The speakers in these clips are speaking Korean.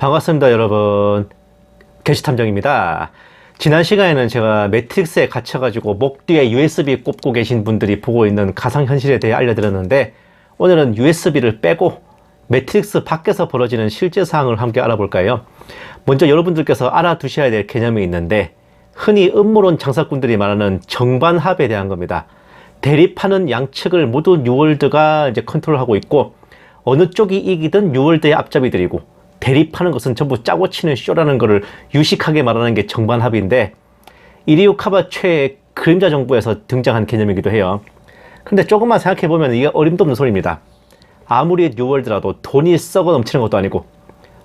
반갑습니다, 여러분. 게시탐정입니다. 지난 시간에는 제가 매트릭스에 갇혀가지고 목 뒤에 USB 꼽고 계신 분들이 보고 있는 가상현실에 대해 알려드렸는데, 오늘은 USB를 빼고 매트릭스 밖에서 벌어지는 실제 사항을 함께 알아볼까요? 먼저 여러분들께서 알아두셔야 될 개념이 있는데, 흔히 음모론 장사꾼들이 말하는 정반합에 대한 겁니다. 대립하는 양측을 모두 뉴월드가 이제 컨트롤하고 있고, 어느 쪽이 이기든 뉴월드의 앞잡이들이고, 대립하는 것은 전부 짜고 치는 쇼라는 것을 유식하게 말하는 게 정반합인데, 이리오 카바 최의 그림자 정부에서 등장한 개념이기도 해요. 근데 조금만 생각해보면 이게 어림도 없는 소리입니다. 아무리 뉴월드라도 돈이 썩어 넘치는 것도 아니고,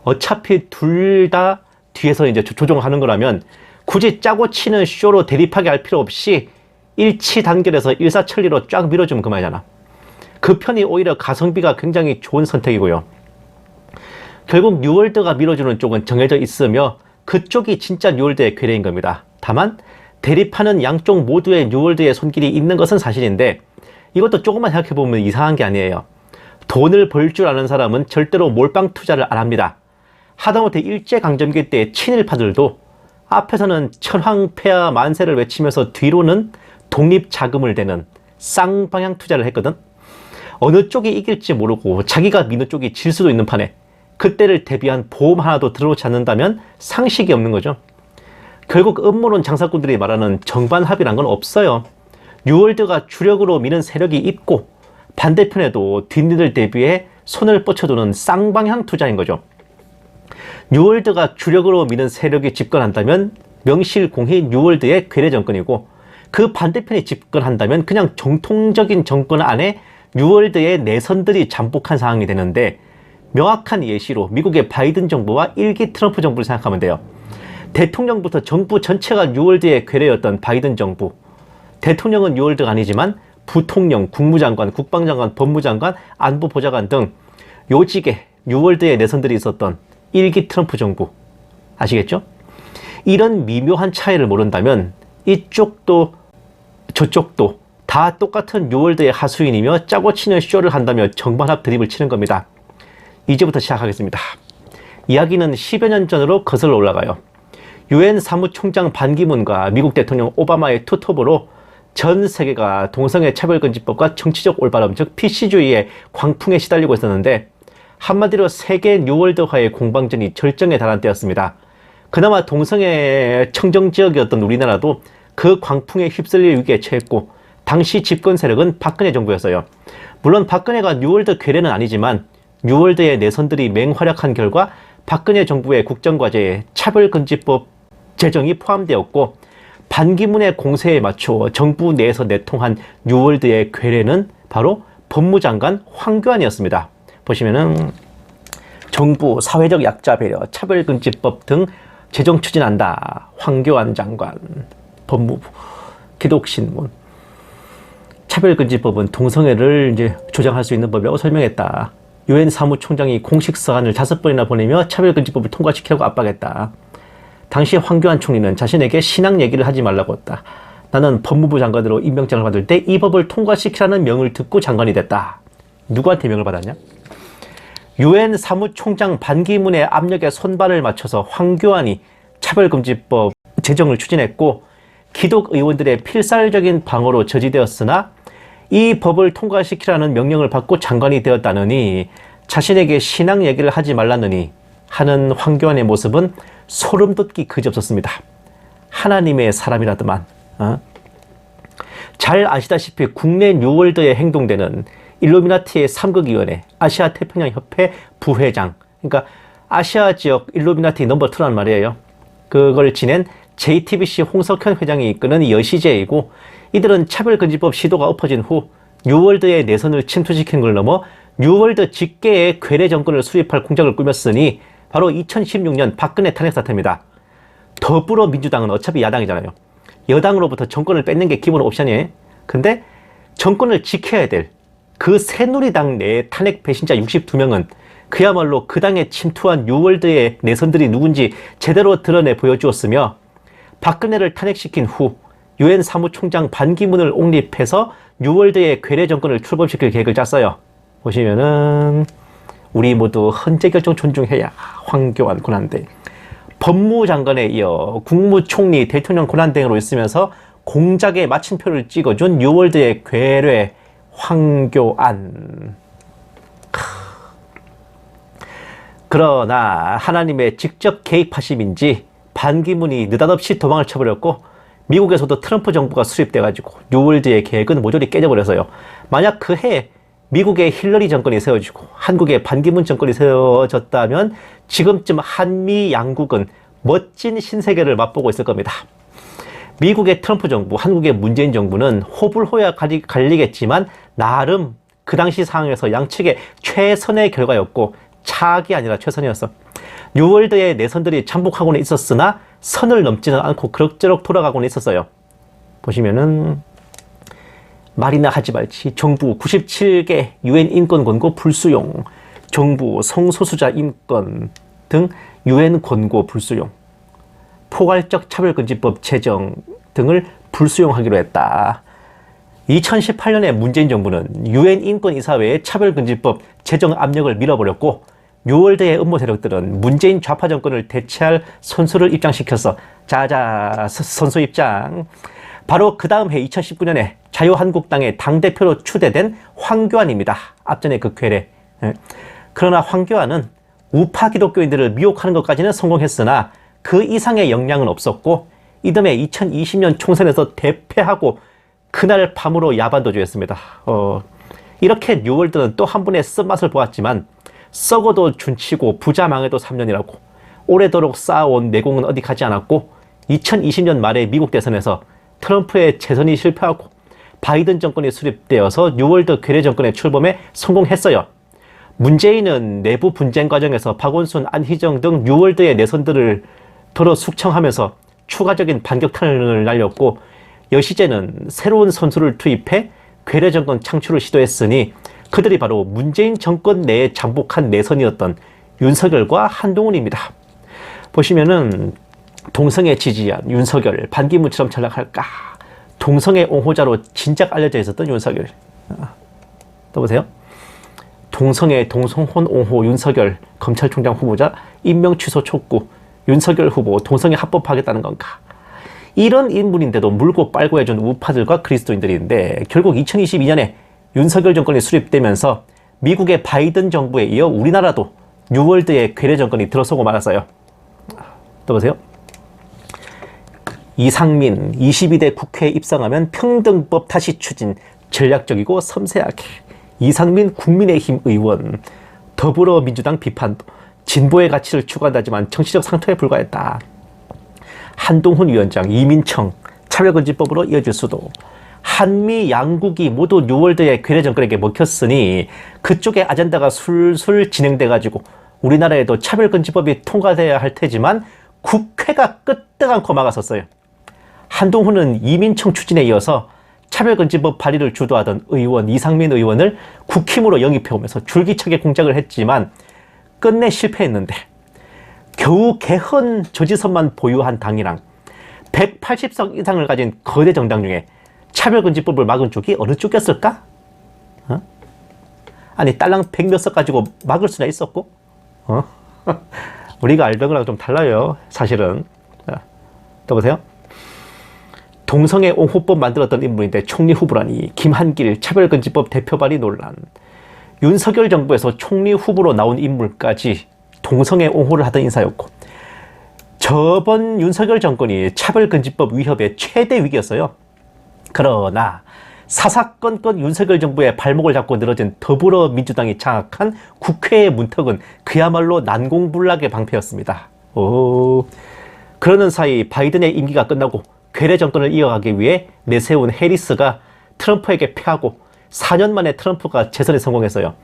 어차피 둘 다 뒤에서 이제 조종하는 거라면 굳이 짜고 치는 쇼로 대립하게 할 필요 없이 일치 단결해서 일사천리로 쫙 밀어주면 그만이잖아. 그 편이 오히려 가성비가 굉장히 좋은 선택이고요. 결국 뉴월드가 밀어주는 쪽은 정해져 있으며 그쪽이 진짜 뉴월드의 괴뢰인 겁니다. 다만 대립하는 양쪽 모두의 뉴월드의 손길이 있는 것은 사실인데, 이것도 조금만 생각해보면 이상한 게 아니에요. 돈을 벌 줄 아는 사람은 절대로 몰빵 투자를 안 합니다. 하다못해 일제강점기 때 친일파들도 앞에서는 천황폐하 만세를 외치면서 뒤로는 독립자금을 대는 쌍방향 투자를 했거든. 어느 쪽이 이길지 모르고 자기가 미는 쪽이 질 수도 있는 판에 그때를 대비한 보험 하나도 들어놓지 않는다면 상식이 없는 거죠. 결국 음모론 장사꾼들이 말하는 정반합이란 건 없어요. 뉴월드가 주력으로 미는 세력이 있고, 반대편에도 뒷일을 대비해 손을 뻗쳐두는 쌍방향 투자인 거죠. 뉴월드가 주력으로 미는 세력이 집권한다면 명실공히 뉴월드의 괴뢰 정권이고, 그 반대편이 집권한다면 그냥 정통적인 정권 안에 뉴월드의 내선들이 잠복한 상황이 되는데, 명확한 예시로 미국의 바이든 정부와 1기 트럼프 정부를 생각하면 돼요. 대통령부터 정부 전체가 뉴월드의 괴뢰였던 바이든 정부. 대통령은 뉴월드가 아니지만 부통령, 국무장관, 국방장관, 법무장관, 안보보좌관 등 요직에 뉴월드의 내선들이 있었던 1기 트럼프 정부. 아시겠죠? 이런 미묘한 차이를 모른다면 이쪽도 저쪽도 다 똑같은 뉴월드의 하수인이며 짜고 치는 쇼를 한다며 정반합 드립을 치는 겁니다. 이제부터 시작하겠습니다. 이야기는 10여 년 전으로 거슬러 올라가요. 유엔 사무총장 반기문과 미국 대통령 오바마의 투톱으로 전 세계가 동성애 차별금지법과 정치적 올바름, 즉 PC주의의 광풍에 시달리고 있었는데, 한마디로 세계 뉴월드화의 공방전이 절정에 달한 때였습니다. 그나마 동성애 청정지역이었던 우리나라도 그 광풍에 휩쓸릴 위기에 처했고, 당시 집권 세력은 박근혜 정부였어요. 물론 박근혜가 뉴월드 괴뢰는 아니지만 뉴월드의 내선들이 맹활약한 결과 박근혜 정부의 국정과제에 차별금지법 제정이 포함되었고, 반기문의 공세에 맞춰 정부 내에서 내통한 뉴월드의 괴뢰는 바로 법무장관 황교안이었습니다. 보시면은 정부 사회적 약자 배려, 차별금지법 등 제정 추진한다. 황교안 장관, 법무부, 기독신문. 차별금지법은 동성애를 이제 조장할 수 있는 법이라고 설명했다. 유엔 사무총장이 공식 서한을 5번이나 보내며 차별금지법을 통과시키라고 압박했다. 당시 황교안 총리는 자신에게 신앙 얘기를 하지 말라고 했다. 나는 법무부 장관으로 임명장을 받을 때 이 법을 통과시키라는 명을 듣고 장관이 됐다. 누구한테 명을 받았냐? 유엔 사무총장 반기문의 압력에 손발을 맞춰서 황교안이 차별금지법 제정을 추진했고, 기독 의원들의 필살적인 방어로 저지되었으나 이 법을 통과시키라는 명령을 받고 장관이 되었다느니 자신에게 신앙 얘기를 하지 말라느니 하는 황교안의 모습은 소름 돋기 그지없었습니다. 하나님의 사람이라더만. 잘 아시다시피 국내 뉴월드에 행동되는 일루미나티의 3극위원회, 아시아 태평양 협회 부회장, 그러니까 아시아 지역 일루미나티 넘버 2란 말이에요. 그걸 지낸 JTBC 홍석현 회장이 이끄는 여시제이고, 이들은 차별금지법 시도가 엎어진 후 뉴월드의 내선을 침투시키는 걸 넘어 뉴월드 직계의 괴뢰 정권을 수립할 공작을 꾸몄으니 바로 2016년 박근혜 탄핵 사태입니다. 더불어민주당은 어차피 야당이잖아요. 여당으로부터 정권을 뺏는 게 기본 옵션이에요. 근데 정권을 지켜야 될 그 새누리당 내 탄핵 배신자 62명은 그야말로 그 당에 침투한 뉴월드의 내선들이 누군지 제대로 드러내 보여주었으며, 박근혜를 탄핵시킨 후 유엔 사무총장 반기문을 옹립해서 뉴월드의 괴뢰 정권을 출범시킬 계획을 짰어요. 보시면은 우리 모두 헌재 결정 존중해야. 황교안 권한대행. 법무장관에 이어 국무총리, 대통령 권한대행으로 있으면서 공작에 마침표를 찍어준 뉴월드의 괴뢰 황교안. 그러나 하나님의 직접 개입하심인지 반기문이 느닷없이 도망을 쳐버렸고 미국에서도 트럼프 정부가 수립돼가지고 뉴월드의 계획은 모조리 깨져버려서요. 만약 그 해 미국의 힐러리 정권이 세워지고 한국의 반기문 정권이 세워졌다면 지금쯤 한미 양국은 멋진 신세계를 맛보고 있을 겁니다. 미국의 트럼프 정부, 한국의 문재인 정부는 호불호야 갈리겠지만 나름 그 당시 상황에서 양측의 최선의 결과였고 차악이 아니라 최선이었어. 뉴월드의 내선들이 잠복하고는 있었으나 선을 넘지는 않고 그럭저럭 돌아가고는 있었어요. 보시면은 말이나 하지 말지, 정부 97개 UN 인권 권고 불수용, 정부 성소수자 인권 등 UN 권고 불수용, 포괄적 차별금지법 제정 등을 불수용하기로 했다. 2018년에 문재인 정부는 UN 인권이사회의 차별금지법 제정 압력을 밀어버렸고 뉴월드의 음모 세력들은 문재인 좌파 정권을 대체할 선수를 입장시켜서 자자 선수 입장. 바로 그 다음 해 2019년에 자유한국당의 당대표로 추대된 황교안입니다. 앞전에 그 괴뢰. 그러나 황교안은 우파 기독교인들을 미혹하는 것까지는 성공했으나 그 이상의 역량은 없었고 이듬해 2020년 총선에서 대패하고 그날 밤으로 야반도주했습니다. 이렇게 뉴월드는 또 한 분의 쓴맛을 보았지만 썩어도 준치고 부자 망해도 3년이라고 오래도록 쌓아온 내공은 어디 가지 않았고 2020년 말에 미국 대선에서 트럼프의 재선이 실패하고 바이든 정권이 수립되어서 뉴월드 괴뢰 정권의 출범에 성공했어요. 문재인은 내부 분쟁 과정에서 박원순, 안희정 등 뉴월드의 내선들을 더러 숙청하면서 추가적인 반격탄을 날렸고 여시제는 새로운 선수를 투입해 괴뢰 정권 창출을 시도했으니 그들이 바로 문재인 정권 내에 잠복한 내선이었던 윤석열과 한동훈입니다. 보시면은 동성애 지지한 윤석열, 반기문처럼 전락할까? 동성애 옹호자로 진작 알려져 있었던 윤석열. 또 보세요. 동성애, 동성혼 옹호 윤석열 검찰총장 후보자 임명 취소 촉구. 윤석열 후보 동성애 합법화하겠다는 건가? 이런 인물인데도 물고 빨고 해준 우파들과 그리스도인들인데 결국 2022년에 윤석열 정권이 수립되면서 미국의 바이든 정부에 이어 우리나라도 뉴월드의 괴뢰 정권이 들어서고 말았어요. 또 보세요. 이상민 22대 국회에 입성하면 평등법 다시 추진, 전략적이고 섬세하게. 이상민 국민의힘 의원, 더불어민주당 비판도 진보의 가치를 추구한다지만 정치적 상투에 불과했다. 한동훈 위원장, 이민청 차별금지법으로 이어질 수도. 한미 양국이 모두 뉴월드의 괴뢰 정권에게 먹혔으니 그쪽의 아젠다가 술술 진행돼가지고 우리나라에도 차별금지법이 통과돼야 할 테지만 국회가 끄떡 않고 막았었어요. 한동훈은 이민청 추진에 이어서 차별금지법 발의를 주도하던 의원 이상민 의원을 국힘으로 영입해오면서 줄기차게 공작을 했지만 끝내 실패했는데 겨우 개헌 저지선만 보유한 당이랑 180석 이상을 가진 거대 정당 중에 차별금지법을 막은 쪽이 어느 쪽이었을까? 아니 딸랑 100몇 석 가지고 막을 수나 있었고? 우리가 알던 거랑 좀 달라요 사실은. 또 보세요. 동성애 옹호법 만들었던 인물인데 총리 후보라니. 김한길 차별금지법 대표 발의 논란. 윤석열 정부에서 총리 후보로 나온 인물까지 동성애 옹호를 하던 인사였고 저번 윤석열 정권이 차별금지법 위협의 최대 위기였어요. 그러나 사사건건 윤석열 정부의 발목을 잡고 늘어진 더불어민주당이 장악한 국회의 문턱은 그야말로 난공불락의 방패였습니다. 그러는 사이 바이든의 임기가 끝나고 괴뢰 정권을 이어가기 위해 내세운 해리스가 트럼프에게 패하고 4년 만에 트럼프가 재선에 성공했어요.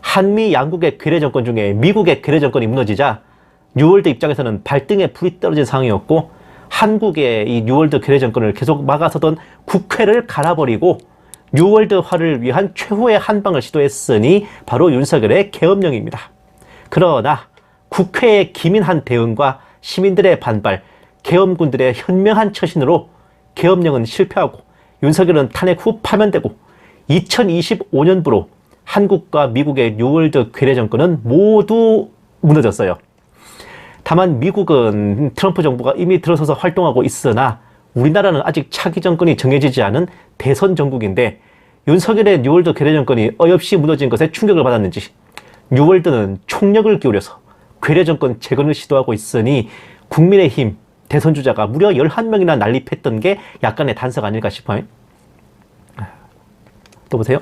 한미 양국의 괴뢰 정권 중에 미국의 괴뢰 정권이 무너지자 뉴월드 입장에서는 발등에 불이 떨어진 상황이었고 한국의 이 뉴월드 괴뢰 정권을 계속 막아서던 국회를 갈아버리고 뉴월드화를 위한 최후의 한방을 시도했으니 바로 윤석열의 계엄령입니다. 그러나 국회의 기민한 대응과 시민들의 반발, 계엄군들의 현명한 처신으로 계엄령은 실패하고 윤석열은 탄핵 후 파면되고 2025년부로 한국과 미국의 뉴월드 괴뢰 정권은 모두 무너졌어요. 다만 미국은 트럼프 정부가 이미 들어서서 활동하고 있으나 우리나라는 아직 차기 정권이 정해지지 않은 대선 정국인데 윤석열의 뉴월드 괴뢰 정권이 어이없이 무너진 것에 충격을 받았는지 뉴월드는 총력을 기울여서 괴뢰 정권 재건을 시도하고 있으니 국민의힘 대선 주자가 무려 11명이나 난립했던 게 약간의 단서가 아닐까 싶어요. 또 보세요.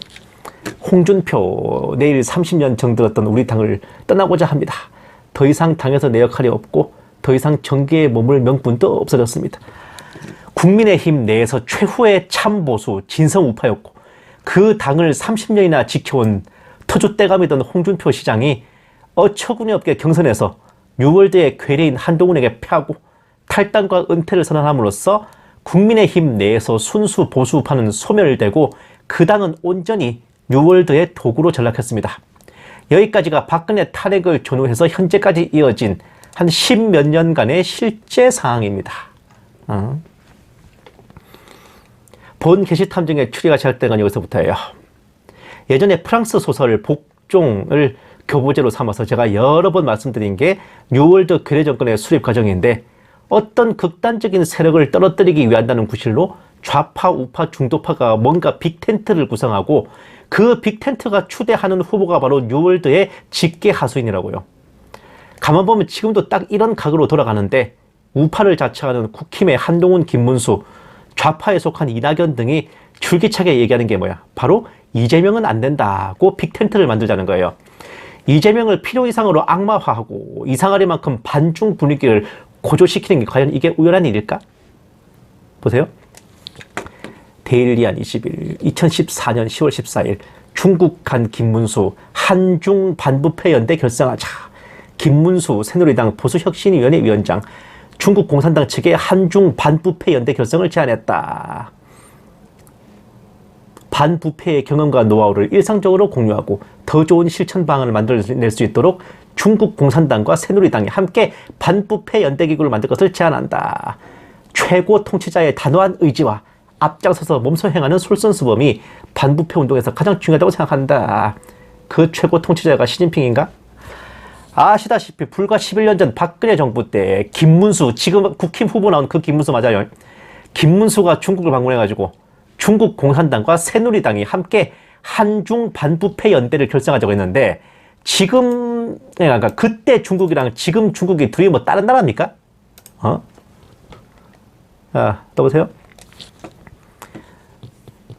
홍준표 내일 30년 정들었던 우리 당을 떠나고자 합니다. 더 이상 당에서 내 역할이 없고 더 이상 정계에 머물 명분도 없어졌습니다. 국민의힘 내에서 최후의 참보수 진성우파였고 그 당을 30년이나 지켜온 터줏대감이던 홍준표 시장이 어처구니 없게 경선에서 뉴월드의 괴뢰인 한동훈에게 패하고 탈당과 은퇴를 선언함으로써 국민의힘 내에서 순수 보수파는 소멸되고 그 당은 온전히 뉴월드의 도구로 전락했습니다. 여기까지가 박근혜 탄핵을 전후해서 현재까지 이어진 한 10몇 년간의 실제 상황입니다. 본 게시탐정의 추리가 시작된 건 여기서부터예요. 예전에 프랑스 소설 복종을 교보제로 삼아서 제가 여러 번 말씀드린 게 뉴월드 괴뢰 정권의 수립 과정인데 어떤 극단적인 세력을 떨어뜨리기 위한다는 구실로 좌파, 우파, 중도파가 뭔가 빅텐트를 구성하고 그 빅텐트가 추대하는 후보가 바로 뉴월드의 직계 하수인이라고요. 가만 보면 지금도 딱 이런 각으로 돌아가는데 우파를 자처하는 국힘의 한동훈, 김문수, 좌파에 속한 이낙연 등이 줄기차게 얘기하는 게 뭐야? 바로 이재명은 안 된다고 빅텐트를 만들자는 거예요. 이재명을 필요 이상으로 악마화하고 이상하리만큼 반중 분위기를 고조시키는 게 과연 이게 우연한 일일까? 보세요. 데일리안 20일 2014년 10월 14일 중국 간 김문수 한중 반부패 연대 결성하자. 김문수 새누리당 보수혁신위원회 위원장 중국 공산당 측에 한중 반부패 연대 결성을 제안했다. 반부패의 경험과 노하우를 일상적으로 공유하고 더 좋은 실천 방안을 만들어낼 수 있도록 중국 공산당과 새누리당이 함께 반부패 연대기구를 만들 것을 제안한다. 최고 통치자의 단호한 의지와 앞장서서 몸소 행하는 솔선수범이 반부패 운동에서 가장 중요하다고 생각한다. 그 최고 통치자가 시진핑인가? 아시다시피 불과 11년 전 박근혜 정부 때 김문수, 지금 국힘 후보 나온 그 김문수 맞아요. 김문수가 중국을 방문해가지고 중국 공산당과 새누리당이 함께 한중 반부패 연대를 결성하자고 했는데 지금, 그러니까 그때 중국이랑 지금 중국이 둘이 뭐 다른 나라입니까? 또 보세요.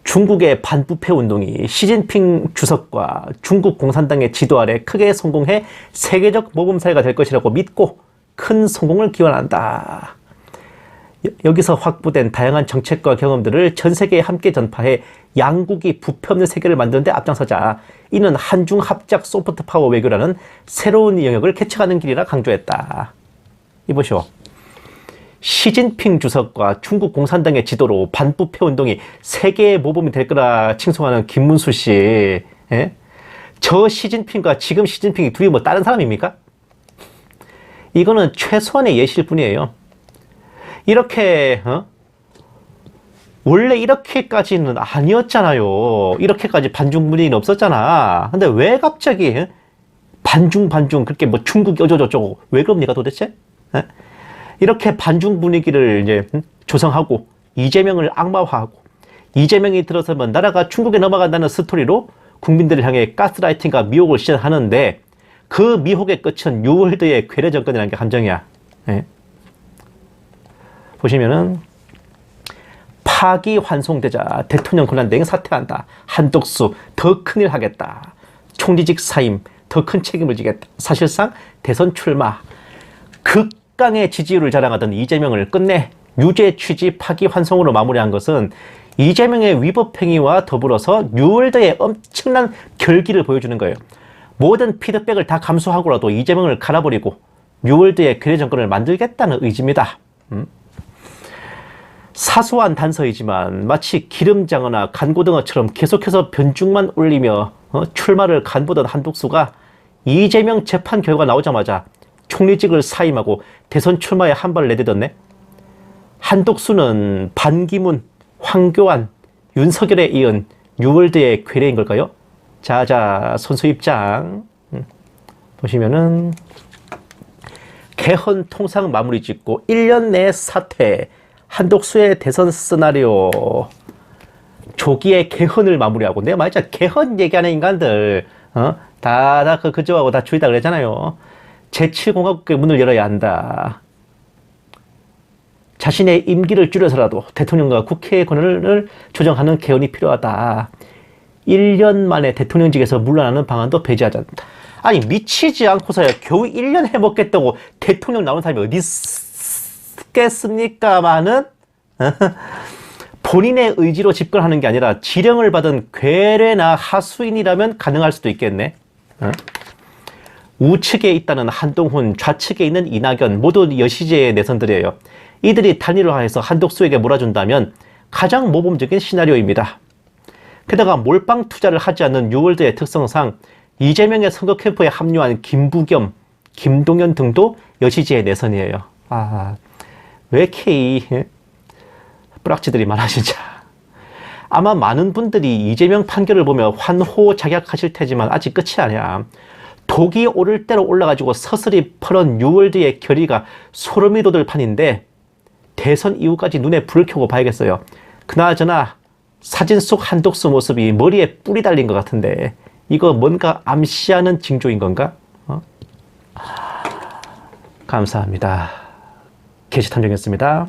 중국의 반부패 운동이 시진핑 주석과 중국 공산당의 지도 아래 크게 성공해 세계적 모범사회가 될 것이라고 믿고 큰 성공을 기원한다. 여기서 확보된 다양한 정책과 경험들을 전 세계에 함께 전파해 양국이 부패 없는 세계를 만드는 데 앞장서자. 이는 한중 합작 소프트 파워 외교라는 새로운 영역을 개척하는 길이라 강조했다. 이보시오. 시진핑 주석과 중국 공산당의 지도로 반부패 운동이 세계의 모범이 될 거라 칭송하는 김문수 씨. 예? 저 시진핑과 지금 시진핑이 둘이 뭐 다른 사람입니까? 이거는 최소한의 예시일 뿐이에요. 이렇게 원래 이렇게까지는 아니었잖아요. 이렇게까지 반중 분위기는 없었잖아. 근데 왜 갑자기 반중 그렇게 뭐 중국이 어쩌고저쩌고 왜 그럽니까 도대체? 에? 이렇게 반중 분위기를 이제 조성하고 이재명을 악마화하고 이재명이 들어서면 나라가 중국에 넘어간다는 스토리로 국민들을 향해 가스라이팅과 미혹을 시전하는데 그 미혹의 끝은 뉴월드의 괴뢰 정권이라는 게 함정이야. 에? 보시면은 파기환송되자 대통령 권한대행 사퇴한다. 한덕수 더 큰일 하겠다. 총리직 사임 더 큰 책임을 지겠다. 사실상 대선 출마 극강의 지지율을 자랑하던 이재명을 끝내 유죄 취지 파기환송으로 마무리한 것은 이재명의 위법행위와 더불어서 뉴월드의 엄청난 결기를 보여주는 거예요. 모든 피드백을 다 감수하고라도 이재명을 갈아버리고 뉴월드의 괴뢰 정권을 만들겠다는 의지입니다. 사소한 단서이지만 마치 기름장어나 간고등어처럼 계속해서 변죽만 올리며 출마를 간보던 한독수가 이재명 재판 결과 나오자마자 총리직을 사임하고 대선 출마에 한 발을 내딛었네. 한독수는 반기문, 황교안, 윤석열에 이은 뉴월드의 괴뢰인 걸까요? 자자, 선수 입장. 보시면은 개헌 통상 마무리 짓고 1년 내 사퇴, 한독수의 대선 시나리오, 조기에 개헌을 마무리하고. 내가 말했잖아, 개헌 얘기하는 인간들 다 그쪽하고 다 주의다 그랬잖아요. 제7공화국의 문을 열어야 한다. 자신의 임기를 줄여서라도 대통령과 국회의 권한을 조정하는 개헌이 필요하다. 1년 만에 대통령직에서 물러나는 방안도 배제하지 않는다. 아니, 미치지 않고서야 겨우 1년 해먹겠다고 대통령 나온 사람이 어디 있겠습니까마는 본인의 의지로 집권하는 게 아니라 지령을 받은 괴뢰나 하수인이라면 가능할 수도 있겠네. 우측에 있다는 한동훈, 좌측에 있는 이낙연 모두 여시제의 내선들이에요. 이들이 단일화해서 한독수에게 몰아준다면 가장 모범적인 시나리오입니다. 게다가 몰빵 투자를 하지 않는 뉴월드의 특성상 이재명의 선거 캠프에 합류한 김부겸, 김동연 등도 여시제의 내선이에요. 왜 이렇게 뿌락지들이 많아 진짜. 아마 많은 분들이 이재명 판결을 보며 환호작약하실 테지만 아직 끝이 아니야. 독이 오를 대로 올라가지고 서슬이 퍼런 뉴월드의 결의가 소름이 돋을 판인데 대선 이후까지 눈에 불을 켜고 봐야겠어요. 그나저나 사진 속 한독수 모습이 머리에 뿔이 달린 것 같은데 이거 뭔가 암시하는 징조인 건가? 감사합니다. 게시탐정이었습니다.